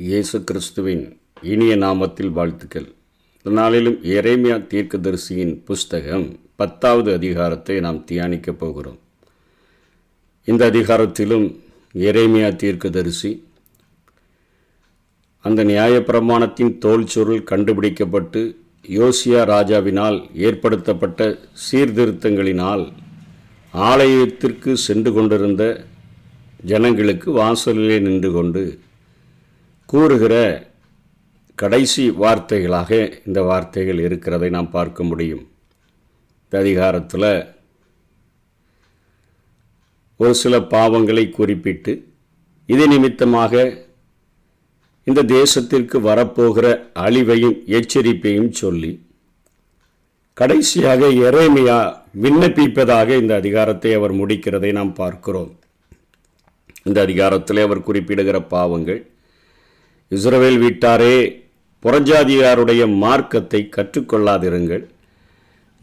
இயேசு கிறிஸ்துவின் இனிய நாமத்தில் வாழ்த்துக்கள். இந்த நாளிலும் எரேமியா தீர்க்கதரிசியின் புஸ்தகம் 10வது அதிகாரத்தை நாம் தியானிக்கப் போகிறோம். இந்த அதிகாரத்திலும் எரேமியா தீர்க்கதரிசி அந்த நியாயப்பிரமாணத்தின் தோல் சுருள் கண்டுபிடிக்கப்பட்டு யோசியா ராஜாவினால் ஏற்படுத்தப்பட்ட சீர்திருத்தங்களினால் ஆலயத்திற்கு சென்று கொண்டிருந்த ஜனங்களுக்கு வாசலிலே நின்று கொண்டு கூறுகிற கடைசி வார்த்தைகளாக இந்த வார்த்தைகள் இருக்கிறதை நாம் பார்க்க முடியும். இந்த அதிகாரத்தில் ஒரு சில பாவங்களை குறிப்பிட்டு இது நிமித்தமாக இந்த தேசத்திற்கு வரப்போகிற அழிவையும் எச்சரிப்பையும் சொல்லி கடைசியாக எரேமியா விண்ணப்பிப்பதாக இந்த அதிகாரத்தை அவர் முடிக்கிறதை நாம் பார்க்கிறோம். இந்த அதிகாரத்தில் அவர் குறிப்பிடுகிற பாவங்கள், இஸ்ரவேல் வீட்டாரே, புறஜாதியாருடைய மார்க்கத்தை கற்றுக்கொள்ளாதிருங்கள்,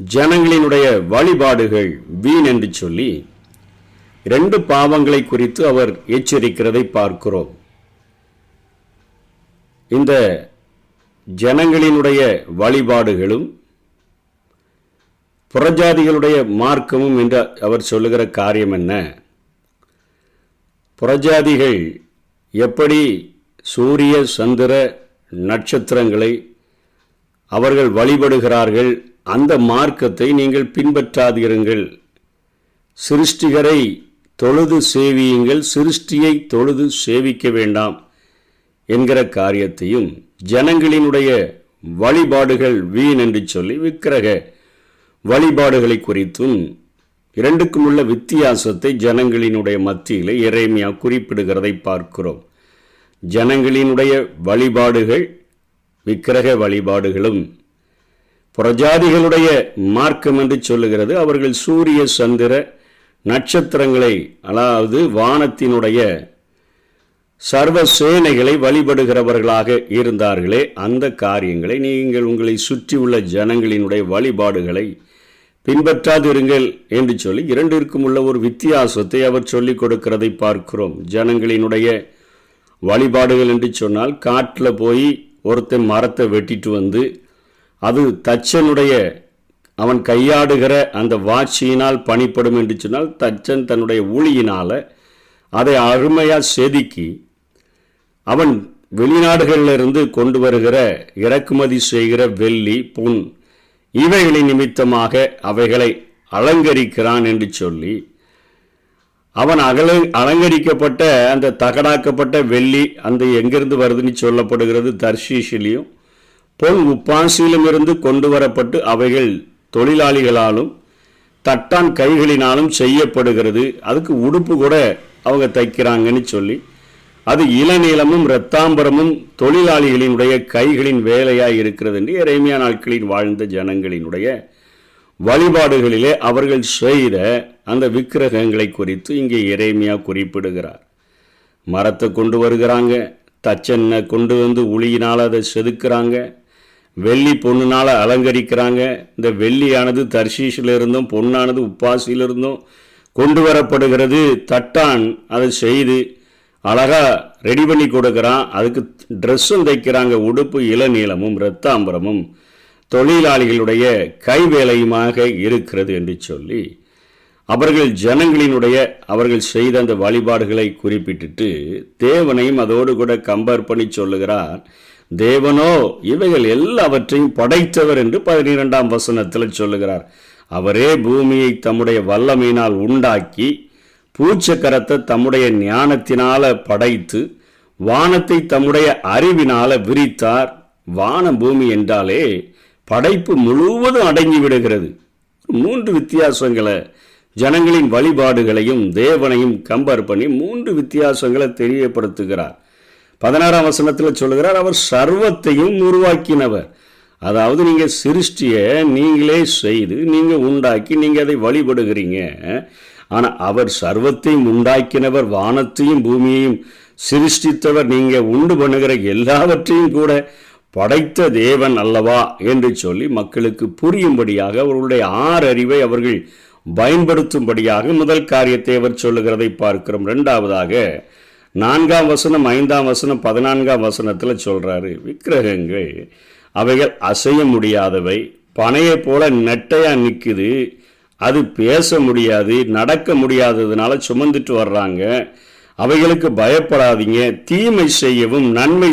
ஜனங்களினுடைய வழிபாடுகள் வீண் என்று சொல்லி 2 பாவங்களை குறித்து அவர் எச்சரிக்கிறதை பார்க்கிறோம். இந்த ஜனங்களினுடைய வழிபாடுகளும் புறஜாதிகளுடைய மார்க்கமும் என்று அவர் சொல்லுகிற காரியம் என்ன? புறஜாதிகள் எப்படி சூரிய சந்திர நட்சத்திரங்களை அவர்கள் வழிபடுகிறார்கள், அந்த மார்க்கத்தை நீங்கள் பின்பற்றாதிருங்கள். சிருஷ்டிகரை தொழுது சேவியுங்கள், சிருஷ்டியை தொழுது சேவிக்க வேண்டாம் என்கிற காரியத்தையும், ஜனங்களினுடைய வழிபாடுகள் வீண் என்று சொல்லி விக்கிரக வழிபாடுகளை குறித்தும் 2க்கும் உள்ள வித்தியாசத்தை ஜனங்களினுடைய மத்தியில் எரேமியா குறிப்பிடுகிறதை பார்க்கிறோம். ஜனங்களினுடைய வழிபாடுகள் விக்கிரக வழிபாடுகளும் புறஜாதிகளுடைய மார்க்கம் என்று சொல்லுகிறது. அவர்கள் சூரிய சந்திர நட்சத்திரங்களை, அதாவது வானத்தினுடைய சர்வ சேனைகளை வழிபடுகிறவர்களாக இருந்தார்களே, அந்த காரியங்களை நீங்கள் உங்களை சுற்றியுள்ள ஜனங்களினுடைய வழிபாடுகளை பின்பற்றாதிருங்கள் என்று சொல்லி 2ற்கும் உள்ள ஒரு வித்தியாசத்தை அவர் சொல்லிக் கொடுக்கிறதை பார்க்கிறோம். ஜனங்களினுடைய வழிபாடுகள் என்று சொன்னால், காட்டில் போய் ஒருத்தன் மரத்தை வெட்டிட்டு வந்து அது தச்சனுடைய அவன் கையாடுகிற அந்த வாட்சியினால் பணிப்படும் என்று சொன்னால், தச்சன் தன்னுடைய ஊழியினால் அதை அருமையாக செதுக்கி அவன் வெளிநாடுகளிலிருந்து கொண்டு வருகிற இறக்குமதி செய்கிற வெள்ளி, பொன் இவைகளின் நிமித்தமாக அவைகளை அலங்கரிக்கிறான் என்று சொல்லி, அவன் அலங்கரிக்கப்பட்ட அந்த தகடாக்கப்பட்ட வெள்ளி அந்த எங்கிருந்து வருதுன்னு சொல்லப்படுகிறது, தர்ஷீஷிலையும் பொன் உப்பாசியிலும் இருந்து கொண்டு வரப்பட்டு அவைகள் தொழிலாளிகளாலும் தட்டான் கைகளினாலும் செய்யப்படுகிறது. அதுக்கு உடுப்பு கூட அவங்க தைக்கிறாங்கன்னு சொல்லி, அது இளநீளமும் இரத்தாம்பரமும் தொழிலாளிகளினுடைய கைகளின் வேலையாக இருக்கிறது என்று எரேமியா நாட்களில் வாழ்ந்த ஜனங்களினுடைய வழிபாடுகளிலே அவர்கள் செய்த அந்த விக்கிரகங்களை குறித்து இங்கே எரேமியா குறிப்பிடுகிறார். மரத்தை கொண்டு வருகிறாங்க, தச்சனை கொண்டு வந்து உளியினால் அதை செதுக்கிறாங்க, வெள்ளி பொண்ணுனால் அலங்கரிக்கிறாங்க. இந்த வெள்ளியானது தர்ஷீஷிலிருந்தும் பொன்னானது உப்பாசியிலிருந்தும் கொண்டு வரப்படுகிறது. தட்டான் அதை செய்து அழகாக ரெடி பண்ணி கொடுக்குறான். அதுக்கு ட்ரெஸ்ஸும் தைக்கிறாங்க. உடுப்பு இளநீளமும் இரத்தாம்பரமும் தொழிலாளிகளுடைய கைவேலையுமாக இருக்கிறது என்று சொல்லி அவர்கள் ஜனங்களினுடைய அவர்கள் செய்த அந்த வழிபாடுகளை குறிப்பிட்டு தேவனையும் அதோடு கூட கம்பேர் பண்ணி சொல்லுகிறார். தேவனோ இவைகள் எல்லாவற்றையும் படைத்தவர் என்று 12ஆம் வசனத்தில் சொல்லுகிறார். அவரே பூமியை தம்முடைய வல்லமையினால் உண்டாக்கி பூச்சக்கரத்தை தம்முடைய ஞானத்தினால படைத்து வானத்தை தம்முடைய அறிவினால விரித்தார். வானம் பூமி என்றாலே படைப்பு முழுவதும் அடங்கி விடுகிறது. 3 வித்தியாசங்களை, ஜனங்களின் வழிபாடுகளையும் தேவனையும் கம்பேர் பண்ணி 3 வித்தியாசங்களை தெரியப்படுத்துகிறார். 16ஆம் வசனத்தில் சொல்லுகிறார், அவர் சர்வத்தையும் உருவாக்கினவர். அதாவது நீங்கள் சிருஷ்டியை நீங்களே செய்து நீங்கள் உண்டாக்கி நீங்கள் அதை வழிபடுகிறீங்க. ஆனால் அவர் சர்வத்தையும் உண்டாக்கினவர், வானத்தையும் பூமியையும் சிருஷ்டித்தவர், நீங்கள் உண்டு பண்ணுகிற எல்லாவற்றையும் கூட படைத்த தேவன் அல்லவா என்று சொல்லி மக்களுக்கு புரியும்படியாக அவர்களுடைய ஆறறிவை அவர்கள் பயன்படுத்தும்படியாக முதல் காரியத்தை அவர் சொல்லுகிறதை பார்க்கிறோம். 2ஆவதாக 4ஆம் வசனம் 5ஆம் வசனம் 14ஆம் வசனத்தில் சொல்கிறாரு, விக்கிரகங்கள் அவைகள் அசைய முடியாதவை, பனையை போல நெட்டையா நிற்குது, அது பேச முடியாது, நடக்க முடியாததுனால சுமந்துட்டு வர்றாங்க, அவைகளுக்கு பயப்படாதீங்க, தீமை செய்யவும் நன்மை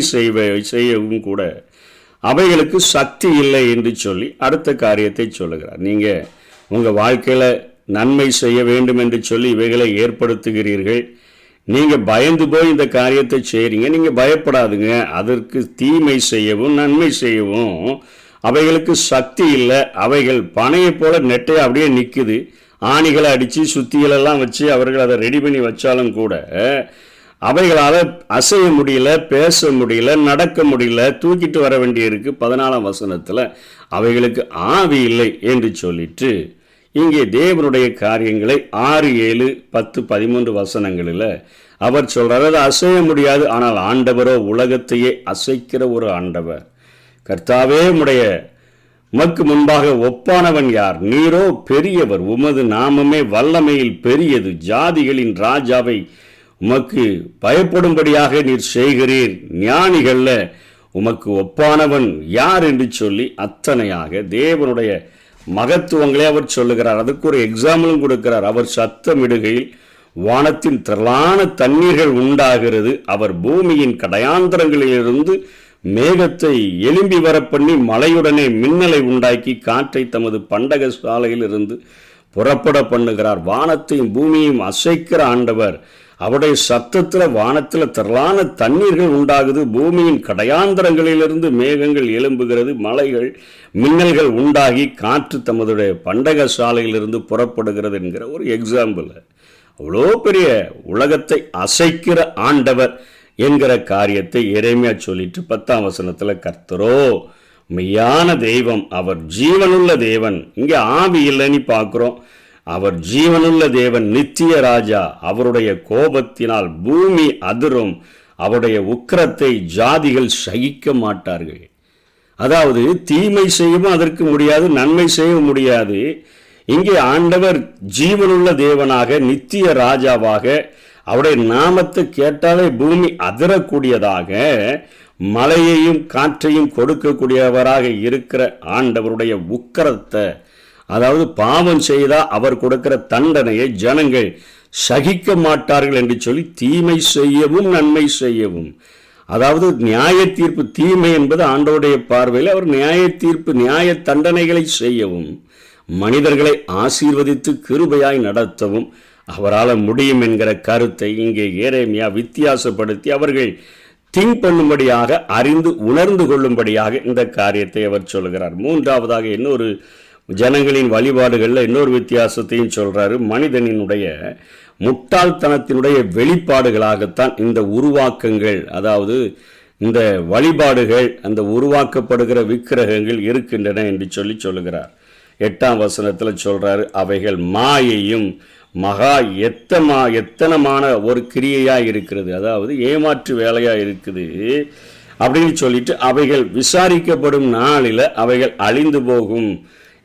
செய்யவும் கூட அவைகளுக்கு சக்தி இல்லை என்று சொல்லி அடுத்த காரியத்தை சொல்லுகிறார். நீங்கள் உங்கள் வாழ்க்கையில் நன்மை செய்ய வேண்டும் என்று சொல்லி இவைகளை ஏற்படுத்துகிறீர்கள், நீங்கள் பயந்து போய் இந்த காரியத்தை செய்கிறீங்க, நீங்கள் பயப்படாதுங்க, அதற்கு தீமை செய்யவும் நன்மை செய்யவும் அவைகளுக்கு சக்தி இல்லை, அவைகள் பனையை போல நெட்டையை அப்படியே நிற்குது, ஆணிகளை அடித்து சுத்திகளெல்லாம் வச்சு அவர்கள் அதை ரெடி பண்ணி வச்சாலும் கூட அவைகளால் அசைய முடியல, பேச முடியல, நடக்க முடியல, தூக்கிட்டு வர வேண்டியிருக்கு. 14ஆம் வசனத்தில் அவைகளுக்கு ஆவி இல்லை என்று சொல்லிட்டு இங்கே தேவனுடைய காரியங்களை 6, 7, 10, 13 வசனங்களில் அவர் சொல்கிறார், அது அசைய முடியாது, ஆனால் ஆண்டவரோ உலகத்தையே அசைக்கிற ஒரு ஆண்டவர். கர்த்தாவே, உமக்கு முன்பாக ஒப்பானவன் யார்? நீரோ பெரியவர், உமது நாமமே வல்லமையில் பெரியது, ஜாதிகளின் ராஜாவை உமக்கு பயப்படும்படியாக நீர் செய்கிறீர், ஞானிகள்ல உமக்கு ஒப்பானவன் யார் என்று சொல்லி அத்தனையாக தேவனுடைய மகத்துவங்களே அவர் சொல்லுகிறார். அதுக்கு ஒரு எக்ஸாம்பிளும் கொடுக்கிறார். அவர் சத்தமிடுகையில் வானத்தின் திரளான தண்ணீர்கள் உண்டாகிறது, அவர் பூமியின் கடையாந்தரங்களிலிருந்து மேகத்தை எலும்பி வர பண்ணி மலையுடனே மின்னலை உண்டாக்கி காற்றை தமது பண்டக சாலையில் இருந்து புறப்பட பண்ணுகிறார். வானத்தையும் பூமியையும் அசைக்கிற ஆண்டவர். அவருடைய சத்தத்தில் வானத்தில் திரளான தண்ணீர்கள் உண்டாகுது, பூமியின் கடையாந்தரங்களிலிருந்து மேகங்கள் எழும்புகிறது, மலைகள் மின்னல்கள் உண்டாகி காற்று தமதுடைய பண்டக சாலையிலிருந்து புறப்படுகிறது என்கிற ஒரு எக்ஸாம்பிள். அவ்வளோ பெரிய உலகத்தை அசைக்கிற ஆண்டவர் என்கிற காரியத்தை எரேமியா சொல்லிட்டு 10ஆம் வசனத்தில் கர்த்தரோ மெய்யான தெய்வம், அவர் ஜீவனுள்ள தேவன். இங்கே ஆவி இல்லைன்னு பார்க்குறோம். அவர் ஜீவனுள்ள தேவன், நித்திய ராஜா. அவருடைய கோபத்தினால் பூமி அதிரும், அவருடைய உக்கிரத்தை ஜாதிகள் சகிக்க மாட்டார்கள். அதாவது தீமை செய்யவும் அதற்கு முடியாது, நன்மை செய்யவும் முடியாது. இங்கே ஆண்டவர் ஜீவனுள்ள தேவனாக, நித்திய ராஜாவாக, அவருடைய நாமத்தை கேட்டாலே பூமி அதிரக்கூடியதாக, மழையையும் காற்றையும் கொடுக்கக்கூடியவராக இருக்கிற ஆண்டவருடைய உக்கிரத்தை, அதாவது பாவம் செய்தால் அவர் கொடுக்கிற தண்டனையை ஜனங்கள் சகிக்க மாட்டார்கள் என்று சொல்லி தீமை செய்யவும் நன்மை செய்யவும், அதாவது நியாய தீர்ப்பு, தீமை என்பது ஆண்டவருடைய பார்வையில் அவர் நியாய தீர்ப்பு, நியாய தண்டனைகளை செய்யவும், மனிதர்களை ஆசீர்வதித்து கிருபையாய் நடத்தவும் அவரால் முடியும் என்கிற கருத்தை இங்கே எரேமியா வித்தியாசப்படுத்தி அவர்கள் திங்க் பண்ணும்படியாக, அறிந்து உணர்ந்து கொள்ளும்படியாக இந்த காரியத்தை அவர் சொல்கிறார். மூன்றாவதாக இன்னொரு ஜனங்களின் வழிபாடுகளில் இன்னொரு வித்தியாசத்தையும் சொல்கிறாரு. மனிதனினுடைய முட்டாள்தனத்தினுடைய வெளிப்பாடுகளாகத்தான் இந்த உருவாக்கங்கள், அதாவது இந்த வழிபாடுகள், அந்த உருவாக்கப்படுகிற விக்கிரகங்கள் இருக்கின்றன என்று சொல்லுகிறார். 8ஆம் வசனத்தில் சொல்கிறாரு, அவைகள் மாயையும் மகா எத்தனமான ஒரு கிரியையாக இருக்கிறது, அதாவது ஏமாற்று வேலையாக இருக்குது அப்படின்னு சொல்லிட்டு அவைகள் விசாரிக்கப்படும் நாளில் அவைகள் அழிந்து போகும்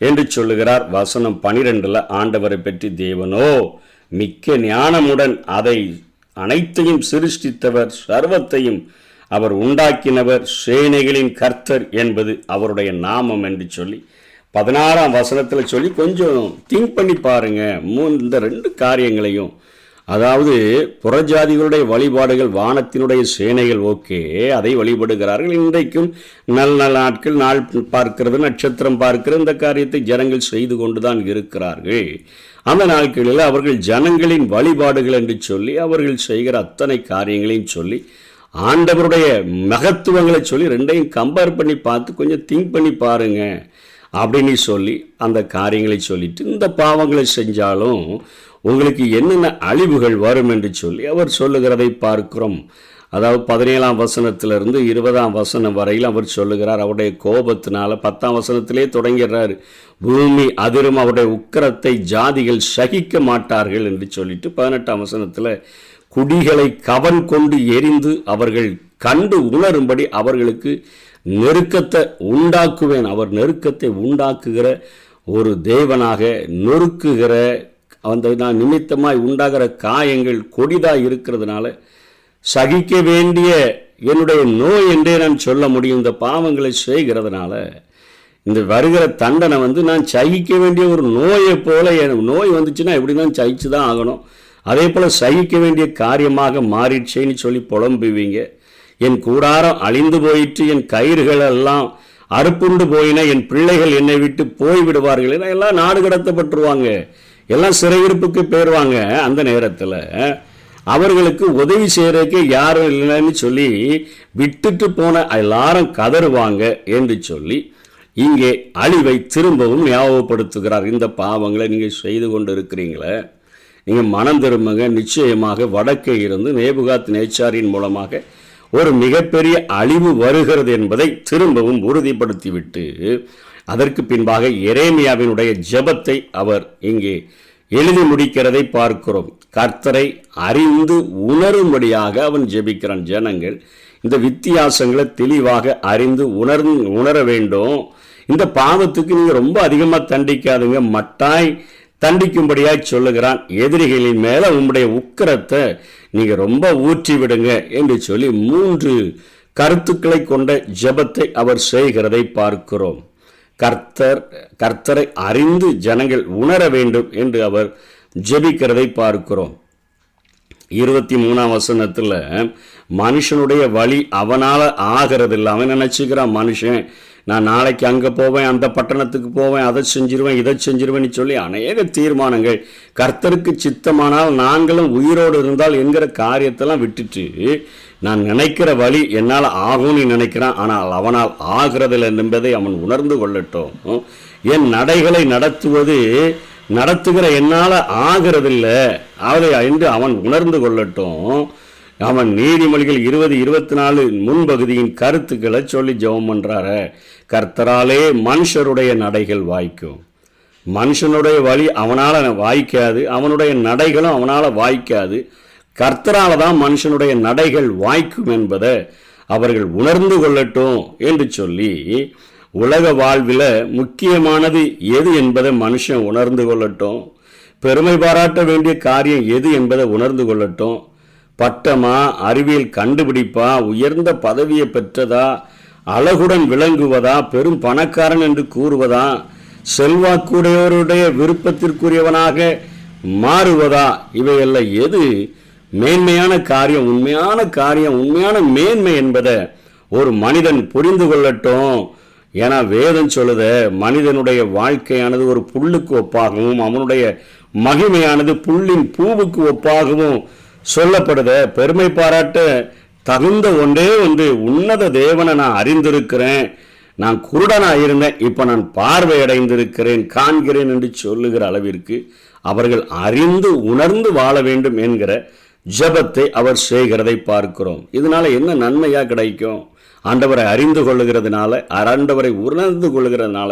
என்று சொல்லுகிறார். வசனம் 12 ஆண்டவரை பற்றி, தேவனோ மிக்க ஞானமுடன் அதை அனைத்தையும் சிருஷ்டித்தவர், சர்வத்தையும் அவர் உண்டாக்கினவர், சேனைகளின் கர்த்தர் என்பது அவருடைய நாமம் என்று சொல்லி 16ஆம் வசனத்தில் சொல்லி கொஞ்சம் திங்க் பண்ணி பாருங்க. இந்த 2 காரியங்களையும், அதாவது புறஜாதிகளுடைய வழிபாடுகள், வானத்தினுடைய சேனைகள் ஓகே, அதை வழிபடுகிறார்கள். இன்றைக்கும் நல்ல நாட்கள், நாள் பார்க்கிறது, நட்சத்திரம் பார்க்கிறது, இந்த காரியத்தை ஜனங்கள் செய்து கொண்டுதான் இருக்கிறார்கள். அந்த நாட்களில் அவர்கள் ஜனங்களின் வழிபாடுகள் என்று சொல்லி அவர்கள் செய்கிற அத்தனை காரியங்களையும் சொல்லி ஆண்டவருடைய மகத்துவங்களை சொல்லி 2ஐயும் கம்பேர் பண்ணி பார்த்து கொஞ்சம் திங்க் பண்ணி பாருங்க அப்படின்னு சொல்லி அந்த காரியங்களை சொல்லிட்டு, இந்த பாவங்களை செஞ்சாலும் உங்களுக்கு என்னென்ன அழிவுகள் வரும் என்று சொல்லி அவர் சொல்லுகிறதை பார்க்கிறோம். அதாவது 17ஆம் வசனத்திலிருந்து 20ஆம் வசனம் வரையில் அவர் சொல்லுகிறார். அவருடைய கோபத்தினால 10ஆம் வசனத்திலே தொடங்கிறார், பூமி அதிரும், அவருடைய உக்கிரத்தை ஜாதிகள் சகிக்க மாட்டார்கள் என்று சொல்லிட்டு 18ஆம் வசனத்தில் குடிகளை கவன் கொண்டு எரிந்து அவர்கள் கண்டு உணரும்படி அவர்களுக்கு நெருக்கத்தை உண்டாக்குவேன். அவர் நெருக்கத்தை உண்டாக்குகிற ஒரு தேவனாக, நொறுக்குகிற அந்த நிமித்தமாய் உண்டாகிற காயங்கள் கொடிதாக இருக்கிறதுனால சகிக்க வேண்டிய என்னுடைய நோய் என்றே நான் சொல்ல முடியும். இந்த பாவங்களை செய்கிறதுனால இந்த வருகிற தண்டனை நான் சகிக்க வேண்டிய ஒரு நோயை போல, நோய் வந்துச்சுன்னா எப்படி தான் சகிச்சு தான் ஆகணும், அதே போல் சகிக்க வேண்டிய காரியமாக மாறிடுச்சேன்னு சொல்லி புலம்புவீங்க. என் கூடாரம் அழிந்து போயிட்டு, என் கயிறுகள் எல்லாம் அறுப்புண்டு போயின, என் பிள்ளைகள் என்னை விட்டு போய்விடுவார்கள், ஏன்னா எல்லாம் நாடு கடத்தப்பட்டுருவாங்க, எல்லாம் சிறையிருப்புக்கு போயிடுவாங்க. அந்த நேரத்தில் அவர்களுக்கு உதவி செய்கிறதுக்கு யாரும் இல்லைன்னு சொல்லி விட்டுட்டு போன எல்லாரும் கதறுவாங்க என்று சொல்லி இங்கே அழிவை திரும்பவும் ஞாபகப்படுத்துகிறார். இந்த பாவங்களை நீங்கள் செய்து கொண்டு இருக்கிறீங்களே, நீங்கள் மனம் திரும்புங்க. நிச்சயமாக வடக்கே இருந்து நேபுகாத் நேச்சாரின் மூலமாக ஒரு மிகப்பெரிய அழிவு வருகிறது என்பதை திரும்பவும் உறுதிப்படுத்திவிட்டு அதற்கு பின்பாக எரேமியாவினுடைய ஜெபத்தை அவர் இங்கே எழுதி முடிக்கிறதை பார்க்கிறோம். கர்த்தரை அறிந்து உணரும்படியாக அவன் ஜெபிக்கிறான். ஜனங்கள் இந்த வித்தியாசங்களை தெளிவாக அறிந்து உணர வேண்டும். இந்த பாவத்துக்கு நீங்கள் ரொம்ப அதிகமாக தண்டிக்காதுங்க, மட்டாய் தண்டிக்கும்படியாக சொல்லுகிறான். எதிரிகளின் மேலே உங்களுடைய உக்கிரத்தை நீங்கள் ரொம்ப ஊற்றி விடுங்க என்று சொல்லி 3 கருத்துக்களை கொண்ட ஜெபத்தை அவர் செய்கிறதை பார்க்கிறோம். கர்த்தரை அறிந்து ஜனங்கள் உணர வேண்டும் என்று அவர் ஜெபிக்கிறதை பார்க்கிறோம். 23ஆம் வசனத்தில் மனுஷனுடைய வழி அவனால் ஆகிறதில்லை. அவன் நினச்சிக்கிறான், மனுஷன் நான் நாளைக்கு அங்கே போவேன், அந்த பட்டணத்துக்கு போவேன், அதை செஞ்சிருவேன், இதை செஞ்சிருவேன்னு சொல்லி அநேக தீர்மானங்கள். கர்த்தருக்கு சித்தமானால் நாங்களும் உயிரோடு இருந்தால் என்கிற காரியத்தெல்லாம் விட்டுட்டு நான் நினைக்கிற வழி என்னால் ஆகும்னு நினைக்கிறான். ஆனால் அவனால் ஆகிறதில்லை என்பதை அவன் உணர்ந்து கொள்ளட்டும். என் நடைகளை நடத்துகிற என்னால் ஆகிறதில்லை அதை என்று அவன் உணர்ந்து கொள்ளட்டும். அவன் நீதிமொழிகள் 20-24 முன்பகுதியின் கருத்துக்களை சொல்லி ஜெபம் பண்றாரு. கர்த்தராலே மனுஷருடைய நடைகள் வாய்க்கும். மனுஷனுடைய வழி அவனால் வாய்க்காது, அவனுடைய நடைகளும் அவனால் வாய்க்காது. கர்த்தரால தான் மனுஷனுடைய நடைகள் வாய்க்கும் என்பதை அவர்கள் உணர்ந்து கொள்ளட்டும் என்று சொல்லி உலக வாழ்வில் முக்கியமானது எது என்பதை மனுஷன் உணர்ந்து கொள்ளட்டும். பெருமை பாராட்ட வேண்டிய காரியம் எது என்பதை உணர்ந்து கொள்ளட்டும். பட்டமா, அறிவியல் கண்டுபிடிப்பா, உயர்ந்த பதவியை பெற்றதா, அழகுடன் விளங்குவதா, பெரும் பணக்காரன் என்று கூறுவதா, செல்வாக்குடையோருடைய விருப்பத்திற்குரியவனாக மாறுவதா, இவையெல்லாம் எது மேன்மையான காரியம், உண்மையான மேன்மை என்பதை ஒரு மனிதன் புரிந்து கொள்ளட்டும். ஏன்னா வேதம் சொல்லுத மனிதனுடைய வாழ்க்கையானது ஒரு புல்லுக்கு ஒப்பாகவும் அவனுடைய மகிமையானது புல்லின் பூவுக்கு ஒப்பாகவும் சொல்லப்படுத. பெருமை பாராட்ட தகுந்த ஒன்றே உன்னத தேவனை நான் அறிந்திருக்கிறேன், நான் குருடனாக இருந்தேன், இப்போ நான் பார்வை அடைந்திருக்கிறேன், காண்கிறேன் என்று சொல்லுகிற அளவிற்கு அவர்கள் அறிந்து உணர்ந்து வாழ வேண்டும் என்கிற ஜெபத்தை அவர் செய்கிறதை பார்க்கிறோம். இதனால என்ன நன்மையாக கிடைக்கும்? ஆண்டவரை அறிந்து கொள்ளுகிறதுனால, ஆண்டவரை உணர்ந்து கொள்ளுகிறதுனால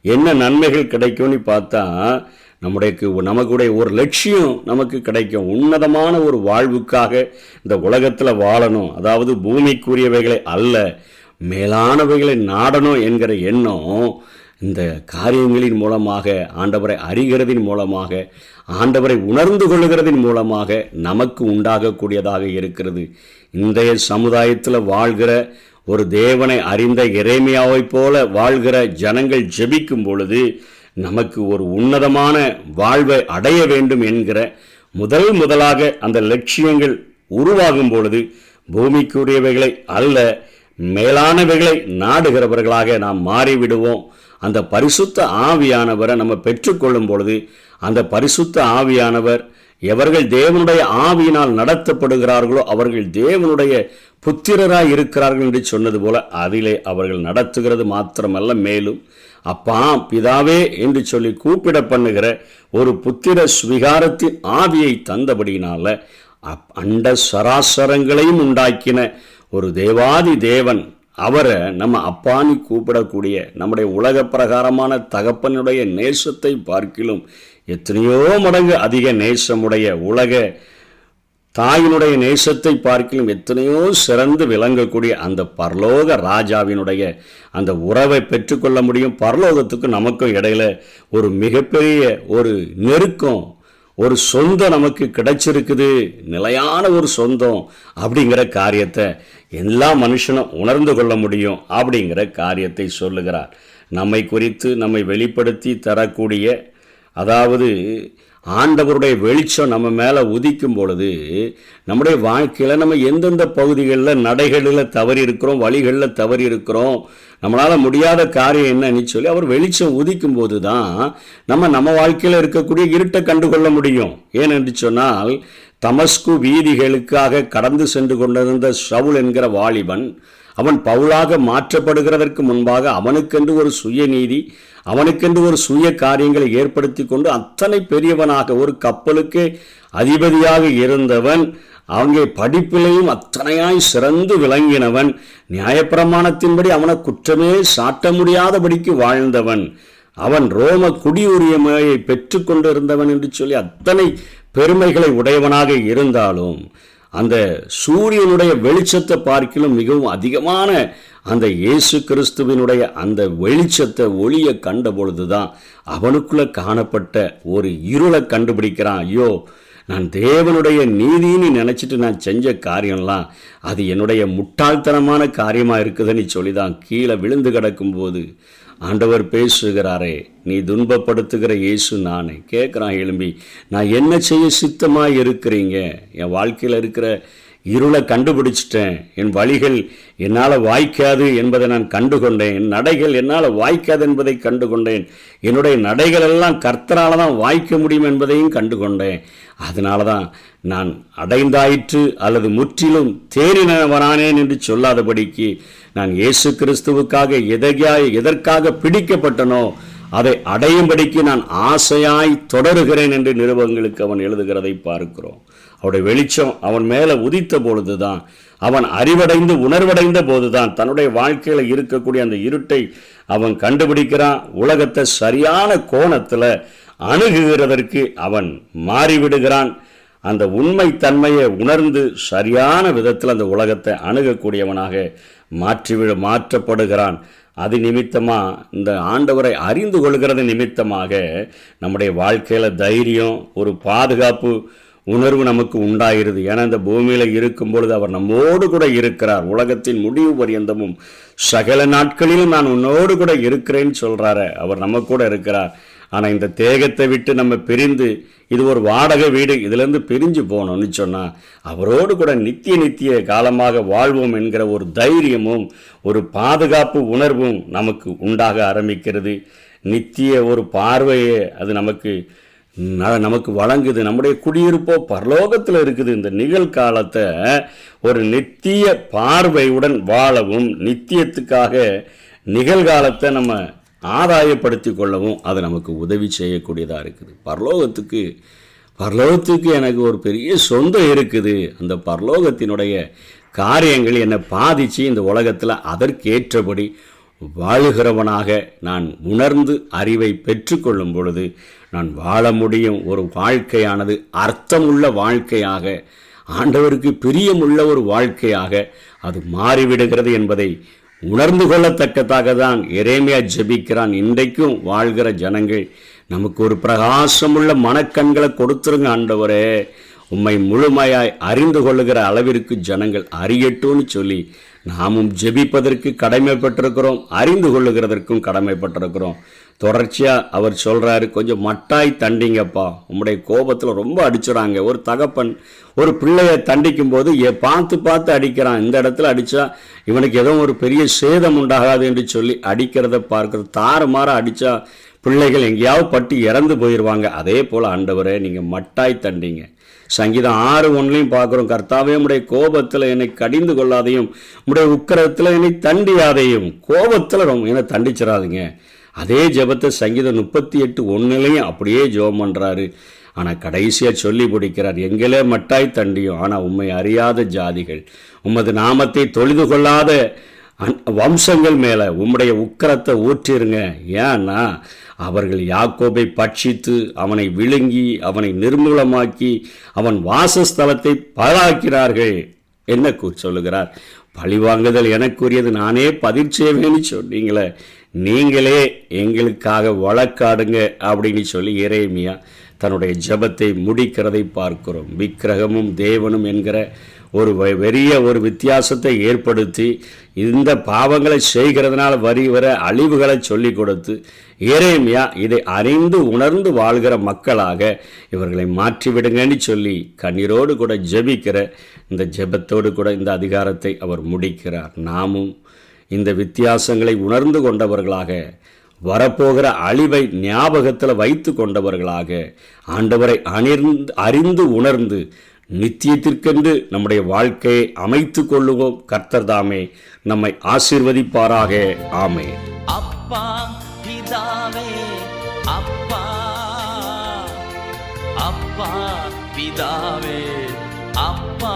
என்ன நன்மைகள் கிடைக்கும்னு பார்த்தா நமக்குடைய ஒரு லட்சியம் நமக்கு கிடைக்கும். உன்னதமான ஒரு வாழ்வுக்காக இந்த உலகத்தில் வாழணும், அதாவது பூமிக்குரியவைகளை அல்ல மேலானவைகளை நாடணும் என்கிற எண்ணம் இந்த காரியங்களின் மூலமாக, ஆண்டவரை அறிகிறதின் மூலமாக, ஆண்டவரை உணர்ந்து கொள்ளுகிறதின் மூலமாக நமக்கு உண்டாகக்கூடியதாக இருக்கிறது. இன்றைய சமுதாயத்தில் வாழ்கிற ஒரு தேவனை அறிந்த எரேமியாவை போல வாழ்கிற ஜனங்கள் ஜெபிக்கும் பொழுது நமக்கு ஒரு உன்னதமான வாழ்வை அடைய வேண்டும் என்கிற முதலாக அந்த லட்சியங்கள் உருவாகும் பொழுது பூமிக்குரியவைகளை அல்ல மேலானவைகளை நாடுகிறவர்களாக நாம் மாறிவிடுவோம். அந்த பரிசுத்த ஆவியானவரை நம்ம பெற்றுக்கொள்ளும் பொழுது அந்த பரிசுத்த ஆவியானவர் எவர்கள் தேவனுடைய ஆவியினால் நடத்தப்படுகிறார்களோ அவர்கள் தேவனுடைய புத்திரராய் இருக்கிறார்கள் என்று சொன்னது போல அதிலே அவர்கள் நடத்துகிறது மாத்திரமல்ல, மேலும் அப்பா பிதாவே என்று சொல்லி கூப்பிட பண்ணுகிற ஒரு புத்திர ஸ்வீகாரத்தின் ஆவியை தந்தபடியினால அண்ட சராசரங்களையும் உண்டாக்கின ஒரு தேவாதி தேவன் அவரை நம்ம அப்பானி கூப்பிடக்கூடிய நம்முடைய உலக பிரகாரமான தகப்பனுடைய நேசத்தை பார்க்கிலும் எத்தனையோ மடங்கு அதிக நேசமுடைய உலக தாயினுடைய நேசத்தை பார்க்கிலும் எத்தனையோ சிறந்து விளங்கக்கூடிய அந்த பரலோக ராஜாவினுடைய அந்த உறவை பெற்றுக்கொள்ள முடியும். பரலோகத்துக்கும் நமக்கும் இடையில ஒரு மிகப்பெரிய ஒரு நெருக்கம், ஒரு சொந்தம் நமக்கு கிடைச்சிருக்குது, நிலையான ஒரு சொந்தம் அப்படிங்கிற காரியத்தை எல்லா மனுஷனும் உணர்ந்து கொள்ள முடியும் அப்படிங்கிற காரியத்தை சொல்லுகிறார். நம்மை குறித்து நம்மை வெளிப்படுத்தி தரக்கூடிய, அதாவது ஆண்டவருடைய வெளிச்சம் நம்ம மேலே உதிக்கும் பொழுது நம்முடைய வாழ்க்கையில் நம்ம எந்தெந்த பகுதிகளில் நடைகளில் தவறி இருக்கிறோம், வழிகளில் தவறி இருக்கிறோம், நம்மளால் முடியாத காரியம் என்னன்னு சொல்லி அவர் வெளிச்சம் உதிக்கும் போது தான் நம்ம வாழ்க்கையில் இருக்கக்கூடிய இருட்டை கண்டுகொள்ள முடியும். ஏனென்று சொன்னால், தமஸ்கு வீதிகளுக்காக கடந்து சென்று கொண்டிருந்த சவுல் என்கிற வாலிபன் அவன் பவுலாக மாற்றப்படுகிறதற்கு முன்பாக அவனுக்கென்று ஒரு சுயநீதி, அவனுக்கென்று ஒரு சுய காரியங்களை ஏற்படுத்தி கொண்டு அத்தனை பெரியவனாக ஒரு கப்பலுக்கு அதிபதியாக இருந்தவன், அவங்க படிப்பிலையும் அத்தனையாய் சிறந்து விளங்கினவன், நியாயப்பிரமாணத்தின்படி அவனை குற்றமே சாட்ட முடியாதபடிக்கு வாழ்ந்தவன், அவன் ரோம குடியுரிமையை பெற்று கொண்டிருந்தவன் என்று சொல்லி அத்தனை பெருமைகளை உடையவனாக இருந்தாலும் அந்த சூரியனுடைய வெளிச்சத்தை பார்க்கிலும் மிகவும் அதிகமான அந்த இயேசு கிறிஸ்துவினுடைய அந்த வெளிச்சத்தை ஒளியை கண்ட பொழுதுதான் அவனுக்குள்ள காணப்பட்ட ஒரு இருளை கண்டுபிடிக்கிறான். ஐயோ, நான் தேவனுடைய நீதின்னு நினச்சிட்டு நான் செஞ்ச காரியம்லாம் அது என்னுடைய முட்டாள்தனமான காரியமாக இருக்குதுன்னு சொல்லி தான் கீழே விழுந்து கிடக்கும்போது ஆண்டவர் பேசுகிறாரே, நீ துன்பப்படுத்துகிற இயேசு நானே. கேட்குறான் எழும்பி, நான் என்ன செய்ய சித்தமாக இருக்கிறீங்க? என் வாழ்க்கையில் இருக்கிற இருளை கண்டுபிடிச்சிட்டேன், என் வழிகள் என்னால் வாய்க்காது என்பதை நான் கண்டுகொண்டேன், என் நடைகள் என்னால் வாய்க்காது என்பதை கண்டுகொண்டேன், என்னுடைய நடைகள் எல்லாம் கர்த்தரால் தான் வாய்க்க முடியும் என்பதையும் கண்டுகொண்டேன். அதனால தான் நான் அடைந்தாயிற்று அல்லது முற்றிலும் தேறினவனானேன் என்று சொல்லாதபடிக்கு நான் இயேசு கிறிஸ்துவுக்காக எதற்காக பிடிக்கப்பட்டனோ அதை அடையும்படிக்கு நான் ஆசையாய் தொடருகிறேன் என்று நிருபங்களுக்கு அவன் எழுதுகிறதை பார்க்கிறோம். அவருடைய வெளிச்சம் அவன் மேலே உதித்த பொழுதுதான், அவன் அறிவடைந்து உணர்வடைந்த போதுதான் தன்னுடைய வாழ்க்கையில் இருக்கக்கூடிய அந்த இருட்டை அவன் கண்டுபிடிக்கிறான். உலகத்தை சரியான கோணத்தில் அணுகுகிறதற்கு அவன் மாறிவிடுகிறான். அந்த உண்மை தன்மையை உணர்ந்து சரியான விதத்தில் அந்த உலகத்தை அணுகக்கூடியவனாக மாற்றப்படுகிறான். அது நிமித்தமாக, இந்த ஆண்டவரை அறிந்து கொள்கிறது நிமித்தமாக நம்முடைய வாழ்க்கையில் தைரியம், ஒரு பாதுகாப்பு உணர்வு நமக்கு உண்டாயிருது. ஏன்னா இந்த பூமியில் இருக்கும் பொழுது அவர் நம்மோடு கூட இருக்கிறார். உலகத்தின் முடிவு பரியந்தமும் சகல நாட்களிலும் நான் உன்னோடு கூட இருக்கிறேன்னு சொல்கிறாரு. அவர் நம்ம கூட இருக்கிறார். ஆனால் இந்த தேகத்தை விட்டு நம்ம பிரிந்து, இது ஒரு வாடகை வீடு, இதிலேருந்து பிரிஞ்சு போனோம்னு சொன்னால் அவரோடு கூட நித்திய காலமாக வாழ்வோம் என்கிற ஒரு தைரியமும் ஒரு பாதுகாப்பு உணர்வும் நமக்கு உண்டாக ஆரம்பிக்கிறது. நித்திய ஒரு பார்வையை அது நமக்கு வழங்குது. நம்முடைய குடியிருப்போ பரலோகத்தில் இருக்குது. இந்த நிகழ்காலத்தை ஒரு நித்திய பார்வையுடன் வாழவும், நித்தியத்துக்காக நிகழ்காலத்தை நம்ம ஆதாயப்படுத்தி கொள்ளவும் அது நமக்கு உதவி செய்யக்கூடியதாக இருக்குது. பரலோகத்துக்கு எனக்கு ஒரு பெரிய சொந்தம் இருக்குது. அந்த பரலோகத்தினுடைய காரியங்கள் என்னை பாதித்து இந்த உலகத்தில் அதற்கேற்றபடி வாழுகிறவனாக நான் உணர்ந்து அறிவை பெற்றுக்கொள்ளும் பொழுது நான் வாழ முடியும். ஒரு வாழ்க்கையானது அர்த்தமுள்ள வாழ்க்கையாக, ஆண்டவருக்கு பிரியமுள்ள ஒரு வாழ்க்கையாக அது மாறிவிடுகிறது என்பதை உணர்ந்து கொள்ளத்தக்கதாக தான் எரேமியா ஜெபிக்கிறான். இன்றைக்கும் வாழ்கிற ஜனங்கள் நமக்கு ஒரு பிரகாசமுள்ள மனக்கண்களை கொடுத்துருங்க ஆண்டவரே, உம்மை முழுமையாய் அறிந்து கொள்ளுகிற அளவிற்கு ஜனங்கள் அறியட்டும்னு சொல்லி நாமும் ஜெபிப்பதற்கு கடமைப்பட்டிருக்கிறோம், அறிந்து கொள்ளுகிறதற்கும் கடமைப்பட்டிருக்கிறோம். தொடர்ச்சியாக அவர் சொல்கிறாரு, கொஞ்சம் மட்டாய் தண்டிங்கப்பா, உம்முடைய கோபத்தில் ரொம்ப அடிச்சுறாங்க. ஒரு தகப்பன் ஒரு பிள்ளையை தண்டிக்கும் போது பார்த்து அடிக்கிறான். இந்த இடத்துல அடித்தா இவனுக்கு ஏதோ ஒரு பெரிய சேதம் உண்டாகாது என்று சொல்லி அடிக்கிறத பார்க்குறது. தாறுமாற அடித்தா பிள்ளைகள் எங்கேயாவது பட்டு இறந்து போயிடுவாங்க. அதே போல் ஆண்டவரே, நீங்கள் மட்டாய் தண்டிங்க. சங்கீதம் 6:1 பார்க்குறோம், கர்த்தாவே உம்முடைய கோபத்தில் என்னை கடிந்து கொள்ளாதையும், உம்முடைய உக்கிரத்தில் என்னை தண்டியாதையும். கோபத்தில் ரொம்ப என்னை தண்டிச்சிடாதீங்க. அதே ஜெபத்தை சங்கீதம் 38:1 அப்படியே ஜெபம் பண்ணுறாரு. ஆனால் கடைசியாக சொல்லி பிடிக்கிறார், எங்களே மட்டாய் தண்டியும், ஆனால் உம்மை அறியாத ஜாதிகள், உமது நாமத்தை தொழுது கொள்ளாத வம்சங்கள் மேலே உம்முடைய உக்கிரத்தை ஊற்றிருங்க. ஏன்னா அவர்கள் யாக்கோபை பட்சித்து அவனை விழுங்கி அவனை நிர்மூலமாக்கி அவன் வாசஸ்தலத்தை பாழாக்கிறார்கள். என்ன சொல்லுகிறார்? பழிவாங்குதல் எனக்குரியது, நானே பதில் செய்வேன்னு சொன்னீங்களே, நீங்களே எங்களுக்காக வழக்காடுங்க அப்படின்னு சொல்லி எரேமியா தன்னுடைய ஜெபத்தை முடிக்கிறதை பார்க்கிறோம். விக்கிரகமும் தேவனும் என்கிற ஒரு பெரிய ஒரு வித்தியாசத்தை ஏற்படுத்தி இந்த பாவங்களை செய்கிறதுனால வர அழிவுகளை சொல்லி கொடுத்து எரேமியா இதை அறிந்து உணர்ந்து வாழ்கிற மக்களாக இவர்களை மாற்றிவிடுங்கன்னு சொல்லி கண்ணீரோடு கூட ஜெபிக்கிற இந்த ஜெபத்தோடு கூட இந்த அதிகாரத்தை அவர் முடிக்கிறார். நாமும் இந்த வித்தியாசங்களை உணர்ந்து கொண்டவர்களாக, வரப்போகிற அழிவை ஞாபகத்தில் வைத்து கொண்டவர்களாக, ஆண்டவரை அறிந்து உணர்ந்து நித்தியத்திற்கென்று நம்முடைய வாழ்க்கையை அமைத்து கொள்ளுவோம். கர்த்தர் தாமே நம்மை ஆசீர்வதிப்பாராக. ஆமென். அப்பா பிதாவே, அப்பா அப்பா பிதாவே, அப்பா